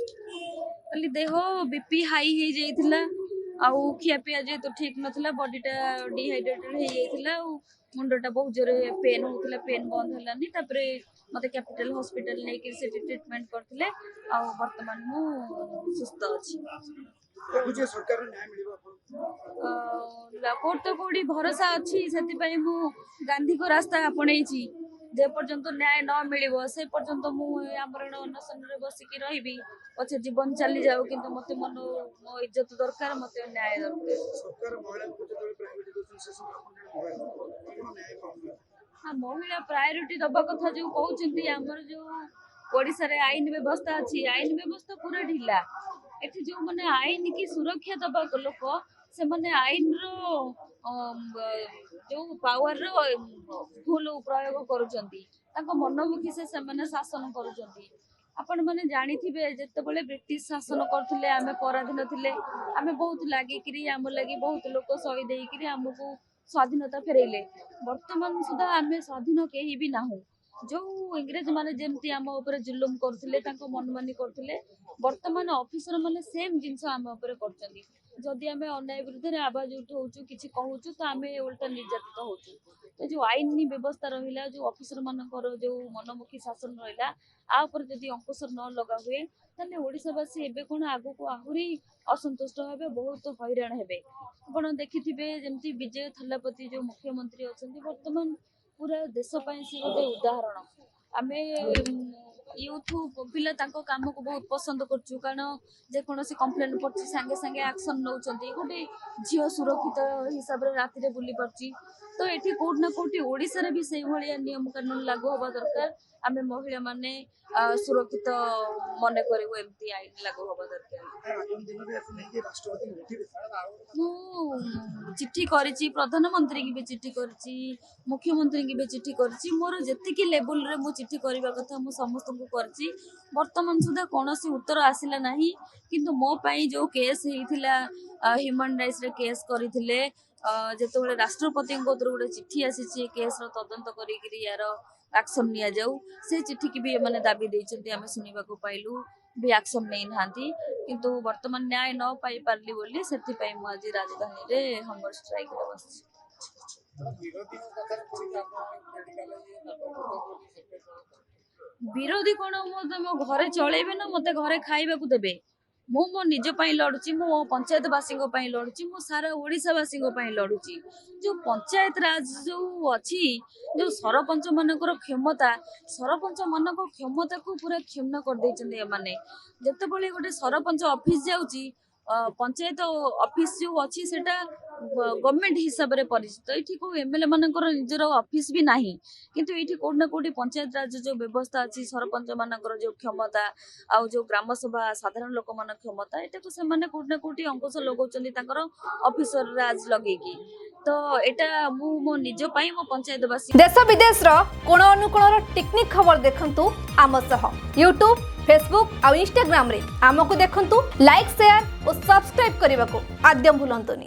खाली देह BP high हो जाइथिला आउ खिया पिया जे तो ठीक नथिला बॉडीटा डिहाइड्रेटेड हो जाइथिला मुंडटा बहुत जोरे पेन होतिला पेन बंद हलानी तापरे मते कैपिटल हॉस्पिटल ले के से ट्रीटमेंट करथिले आ वर्तमान मु सुस्थ अछि मुझे सरकार न्याय मिलिबो अपन कोर्ट तो कोडी भरोसा अछि सेति पई मु गांधी को रास्ता आपणैछि जे पर्यंत न्याय न मिलिबो से पर्यंत मु आमरण अनशन रे बसिकी रहिबी पछे जीवन चली जाऊ किंतु मते मनो मो इज्जत दरकार मते न्याय दरकार सरकार महिला को जतले प्राइवेटाइजेशन से सब अपन न्याय पाउनु हां महिला प्रायोरिटी दबा कथा जो कहउछंती हमर जो ओडिसा रे आईन व्यवस्था अछि आईन व्यवस्था पूरा ढिला एठी जो माने आईन की सुरक्षा दबा लोक से माने आईन रो जो पावर रो फुल प्रयोग करूछंती ताको मनमुखी से माने शासन करूछंती आपण माने जानिथिबे जते बेले ब्रिटिश शासन करथिले आमे पराधीन थिले आमे बहुत लागि करी आम लागि बहुत लोक सही देई करी हमको स्वाधीनता फेरैले वर्तमान सुधा आमे स्वाधीन केही भी नाहु जो इंग्रेज माने जेमती आम ऊपर जुलुम करथिले ताको मनमानी करथिले वर्तमान ऑफिसर माने सेम जिंस आम ऊपर करचंदी जदि आमे अन्याय विरुद्ध रे आवाज उठाउछु किछि कहउछु तो आमे उल्टा निर्यातित होउछु तो जो आईनी व्यवस्था रहिला जो ऑफिसर मानकर जो मनमुखी शासन रहिला आ ऊपर जदि अंकुश न लगा हुए ताले ओडिसावासी एबे कोन आगु को आहुरी असंतुष्ट हेबे बहुत हैरान हेबे आपण देखिथिबे जेमती विजय थल्लापति जो मुख्यमंत्री अछंती वर्तमान पूरा देश पई से गोटे उदाहरण आमे यूथ पिला तांको काम को बहुत पसंद करछु कारण जे कोनोसी कंप्लेंट पड़छि संगे संगे एक्शन नउचंती गोटे झियो सुरक्षित हिसाब रे राति रे बुली परछि तो एठी कोड ना कोटी ओडिसा रे भी सेही भलिया नियम कानून लागू होबा दरकार आमे महिला माने सुरक्षित मने करिवो एमती आईन लागू होबा दरकार आगामी दिन में अपन के राष्ट्रपति भेटिबे मु चिट्ठी करिछि प्रधानमंत्री की भी चिट्ठी करिछि मुख्यमंत्री की भी चिट्ठी करिछि मोर जति की लेवल रे मु चिट्ठी करबा कथा मु समस्त को करछि वर्तमान सुधा कोनोसी उत्तर आसिला नाही किंतु मो पई जो केस हेइथिला ह्यूमन राइट्स रे केस करिथिले जेते बेले राष्ट्रपति को उतर गोटे चिट्ठी आसीछि केस रो तदंत करी करी यार एक्शन निया जाऊ से चिट्ठी की भी माने दाबी दैछन्ती हमें सुनिबा को पाइलु भी एक्शन नै नांती किंतु वर्तमान न्याय न पाई पारली बोली सेति पई मु आज राजधानी रे हंगर स्ट्राइक रे बसछि विरोधी कोन मो घरे चलेबे ना मते घरे खाइबा को देबे मु मो निज पई लडुची मु पंचायत वासी को पई लडुची मु सारा ओडिसा वासी को पई लडुची जो पंचायत राज जो अछि जो सरपंच मानकर क्षमता सरपंच मानक क्षमता को पूरा क्षुण्ण कर दैचंदी माने जते बळे गोटे सरपंच ऑफिस जाउची पंचायत ऑफिस जो अछि सेटा गवर्नमेंट हिसाब रे परिचित एठी को एमएलए मानकर निजर ऑफिस भी नाही किंतु एठी कोड ना कोडी पंचायत राज जो व्यवस्था अछि सरपंच मानकर जो क्षमता आ जो ग्राम सभा साधारण लोक मान क्षमता एटा को से माने कोड ना कोडी अंकुश लगौचंदी ताकर ऑफिसर राज लगेकी तो एटा मु मो निज पई मो पंचायत वासी देश विदेश रो कोण अनुकोण रो टेक्निक खबर देखंतु आम सह YouTube Facebook और Instagram रे आमको देखंतु लाइक शेयर और सब्सक्राइब करने को आद्यम भूलंतुनी।